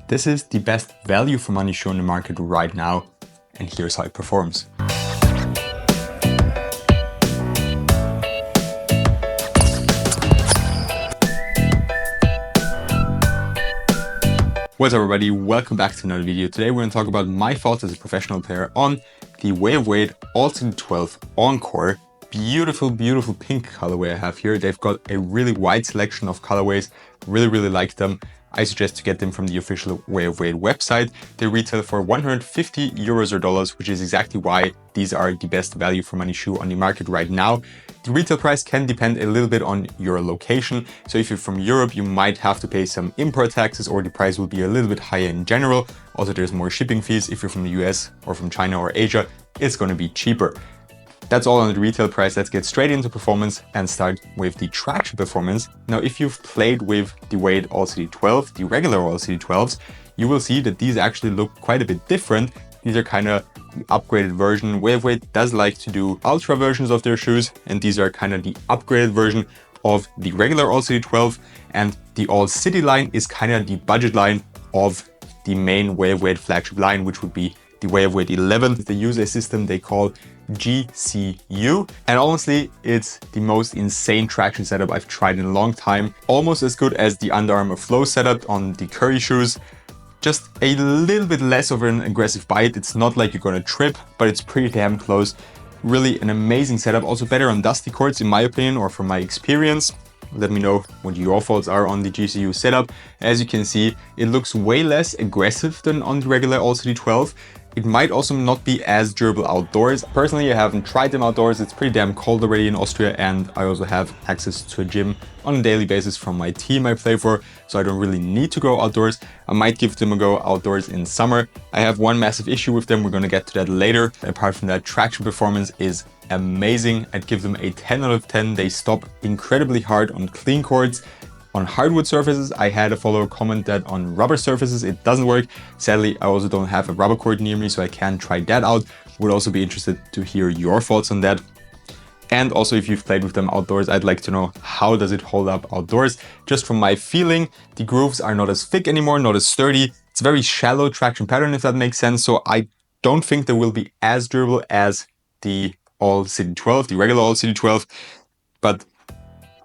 This is the best value for money shoe on the market right now, and here's how it performs. What's up everybody, welcome back to another video. Today we're going to talk about my thoughts as a professional player on the Way of Wade All-Season 12 Encore. Beautiful pink colorway I have here. They've got a really wide selection of colorways. Really like them. I suggest to get them from the official Way of Wade website. They retail for 150 euros or dollars, which is exactly why these are the best value for money shoe on the market right now. The retail price can depend a little bit on your location. So if you're from Europe, you might have to pay some import taxes, or the price will be a little bit higher in general. Also, there's more shipping fees. If you're from the US or from China or Asia, it's going to be cheaper. That's all on the retail price. Let's get straight into performance and start with the traction performance. Now, if you've played with the Wade All-City 12, the regular All-City 12s, you will see that these actually look quite a bit different. These are kind of the upgraded version. Way of Wade does like to do ultra versions of their shoes, and these are kind of the upgraded version of the regular All-City 12. And the All-City line is kind of the budget line of the main Way of Wade flagship line, which would be the Way of Wade 11. They use a system they call GCU, and honestly, it's the most insane traction setup I've tried in a long time. Almost as good as the Under Armour Flow setup on the Curry shoes. Just a little bit less of an aggressive bite. It's not like you're gonna trip, but it's pretty damn close. Really an amazing setup. Also better on dusty courts in my opinion, or from my experience. Let me know what your thoughts are on the GCU setup. As you can see, it looks way less aggressive than on the regular All-City 12. It might also not be as durable outdoors. Personally, I haven't tried them outdoors. It's pretty damn cold already in Austria, and I also have access to a gym on a daily basis from my team I play for, so I don't really need to go outdoors. I might give them a go outdoors in summer. I have one massive issue with them. We're going to get to that later. Apart from that, traction performance is amazing. I'd give them a 10 out of 10. They stop incredibly hard on clean courts. On hardwood surfaces, I had a follower comment that on rubber surfaces it doesn't work. Sadly, I also don't have a rubber court near me, so I can't try that out. Would also be interested to hear your thoughts on that. And also, if you've played with them outdoors, I'd like to know, how does it hold up outdoors? Just from my feeling, the grooves are not as thick anymore, not as sturdy. It's a very shallow traction pattern, if that makes sense. So I don't think they will be as durable as the All-City 12, the regular All-City 12, but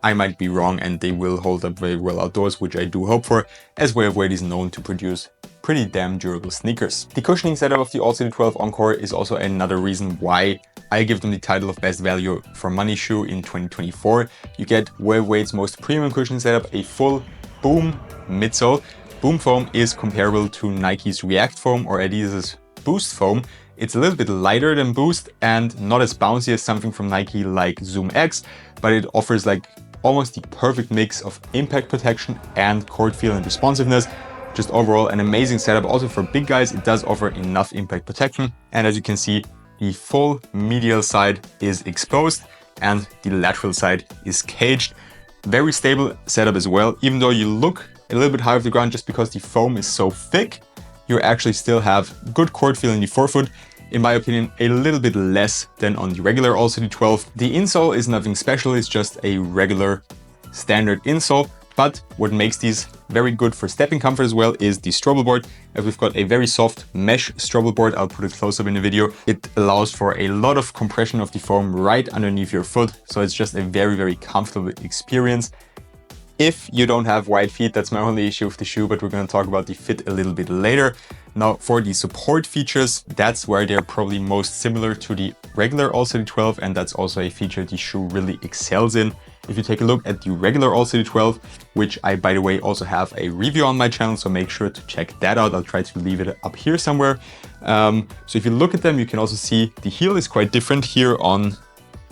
I might be wrong and they will hold up very well outdoors, which I do hope for, as Way of Wade is known to produce pretty damn durable sneakers. The cushioning setup of the All-City 12 Encore is also another reason why I give them the title of best value for money shoe in 2024. You get Way of Wade's most premium cushioning setup, a full Boom midsole. Boom foam is comparable to Nike's React foam or Adidas's Boost foam. It's a little bit lighter than Boost and not as bouncy as something from Nike like Zoom X, but it offers like almost the perfect mix of impact protection and court feel and responsiveness. Just overall an amazing setup. Also for big guys, it does offer enough impact protection. And as you can see, the full medial side is exposed and the lateral side is caged. Very stable setup as well. Even though you look a little bit high off the ground just because the foam is so thick, you actually still have good court feel in the forefoot. In my opinion, a little bit less than on the regular All-City 12. The insole is nothing special, it's just a regular standard insole. But what makes these very good for stepping comfort as well is the strobel board. As we've got a very soft mesh strobel board, I'll put it close up in the video. It allows for a lot of compression of the foam right underneath your foot. So it's just a very comfortable experience. If you don't have wide feet, that's my only issue with the shoe, but we're going to talk about the fit a little bit later. Now for the support features, that's where they're probably most similar to the regular All-City 12, and that's also a feature the shoe really excels in. If you take a look at the regular All-City 12, which I, by the way, also have a review on my channel, so make sure to check that out. I'll try to leave it up here somewhere. So if you look at them, you can also see the heel is quite different here on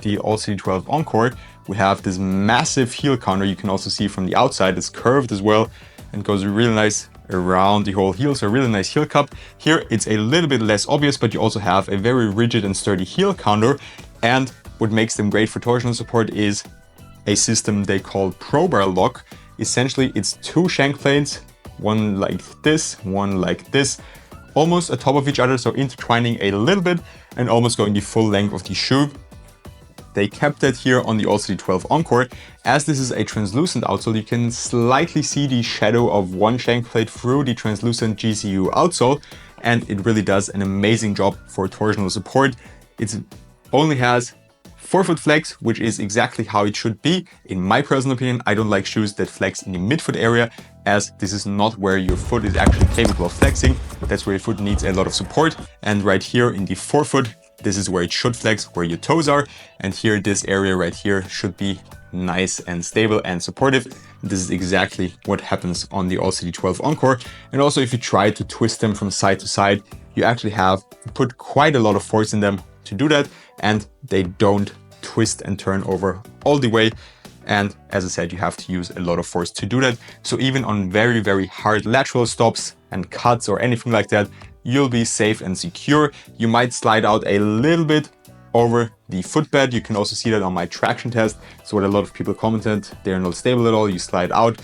the All-City 12 Encore. We have this massive heel counter. You can also see from the outside, it's curved as well and goes really nice around the whole heel. So a really nice heel cup. Here it's a little bit less obvious, but you also have a very rigid and sturdy heel counter. And what makes them great for torsional support is a system they call Pro-Bar Lock. Essentially, it's two shank plates, one like this, one like this, almost atop of each other, so intertwining a little bit and almost going the full length of the shoe. They kept that here on the All-City12 Encore. As this is a translucent outsole, you can slightly see the shadow of one shank plate through the translucent GCU outsole, and it really does an amazing job for torsional support. It only has forefoot flex, which is exactly how it should be. In my personal opinion, I don't like shoes that flex in the midfoot area, as this is not where your foot is actually capable of flexing. That's where your foot needs a lot of support. And right here in the forefoot, this is where it should flex, where your toes are. And here, this area right here should be nice and stable and supportive. This is exactly what happens on the All-City12 Encore. And also, if you try to twist them from side to side, you actually have to put quite a lot of force in them to do that, and they don't twist and turn over all the way. And as I said, you have to use a lot of force to do that. So even on very, very hard lateral stops and cuts or anything like that, you'll be safe and secure. You might slide out a little bit over the footbed. You can also see that on my traction test. So what a lot of people commented, they're not stable at all, you slide out.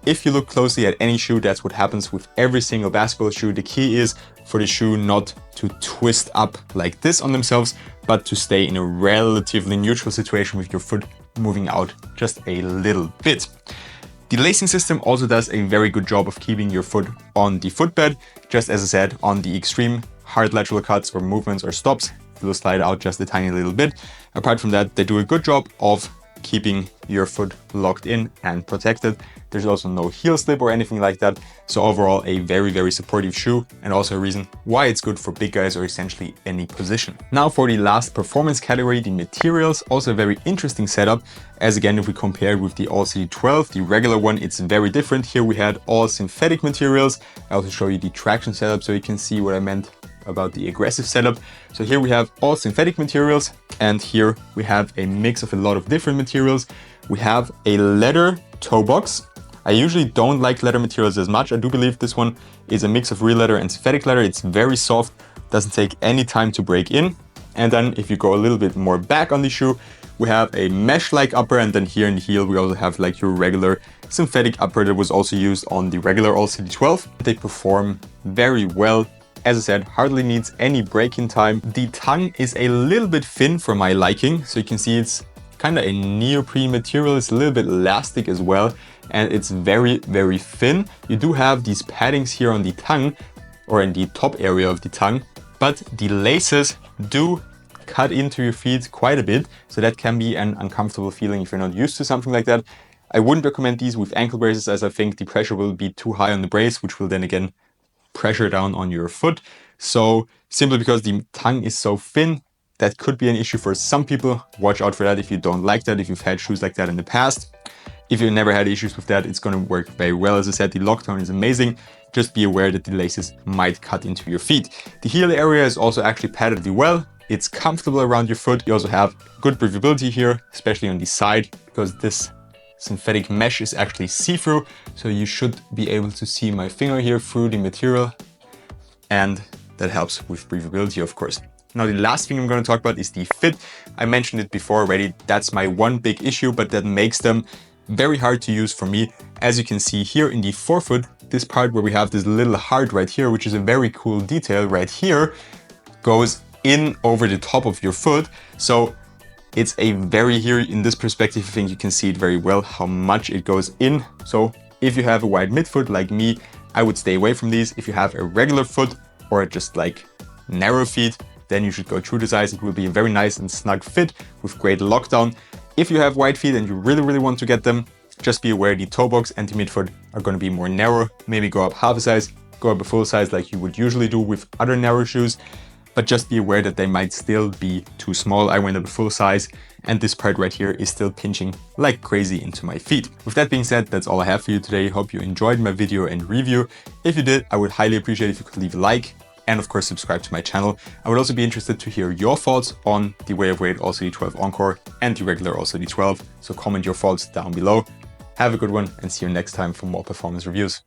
If you look closely at any shoe, that's what happens with every single basketball shoe. The key is for the shoe not to twist up like this on themselves, but to stay in a relatively neutral situation with your foot moving out just a little bit. The lacing system also does a very good job of keeping your foot on the footbed. Just as I said, on the extreme hard lateral cuts or movements or stops, it will slide out just a tiny little bit. Apart from that, they do a good job of keeping your foot locked in and protected. There's also no heel slip or anything like that. So overall, a very, very supportive shoe, and also a reason why it's good for big guys or essentially any position. Now for the last performance category, the materials. Also a very interesting setup, as again, if we compare with the All-City12, the regular one, it's very different. Here we had all synthetic materials. I also show you the traction setup so you can see what I meant about the aggressive setup. So here we have all synthetic materials, and here we have a mix of a lot of different materials. We have a leather toe box. I usually don't like leather materials as much. I do believe this one is a mix of real leather and synthetic leather. It's very soft, doesn't take any time to break in. And then if you go a little bit more back on the shoe, we have a mesh-like upper, and then here in the heel we also have like your regular synthetic upper that was also used on the regular All-City12. They perform very well. As I said, hardly needs any break-in time. The tongue is a little bit thin for my liking. So you can see it's kind of a neoprene material. It's a little bit elastic as well. And it's very, very thin. You do have these paddings here on the tongue or in the top area of the tongue, but the laces do cut into your feet quite a bit. So that can be an uncomfortable feeling if you're not used to something like that. I wouldn't recommend these with ankle braces, as I think the pressure will be too high on the brace, which will then again pressure down on your foot. So simply because the tongue is so thin, that could be an issue for some people. Watch out for that if you don't like that, if you've had shoes like that in the past. If you've never had issues with that, it's going to work very well. As I said, the lockdown is amazing. Just be aware that the laces might cut into your feet. The heel area is also actually padded really well. It's comfortable around your foot. You also have good breathability here, especially on the side, because this synthetic mesh is actually see-through. So you should be able to see my finger here through the material, and that helps with breathability, of course. Now, the last thing I'm going to talk about is the fit. I mentioned it before already. That's my one big issue, but that makes them very hard to use for me. As you can see here in the forefoot, this part where we have this little heart right here, which is a very cool detail right here, goes in over the top of your foot. So it's a very, here in this perspective, I think you can see it very well how much it goes in. So if you have a wide midfoot like me, I would stay away from these. If you have a regular foot or just like narrow feet, then you should go true to size. It will be a very nice and snug fit with great lockdown. If you have wide feet and you really, really want to get them, just be aware the toe box and the midfoot are going to be more narrow. Maybe go up half a size, go up a full size like you would usually do with other narrow shoes. But just be aware that they might still be too small. I went up a full size, and this part right here is still pinching like crazy into my feet. With that being said, that's all I have for you today. Hope you enjoyed my video and review. If you did, I would highly appreciate if you could leave a like, and of course subscribe to my channel. I would also be interested to hear your thoughts on the Way of Weight All-City12 Encore and the regular All-City12. So comment your thoughts down below. Have a good one, and see you next time for more performance reviews.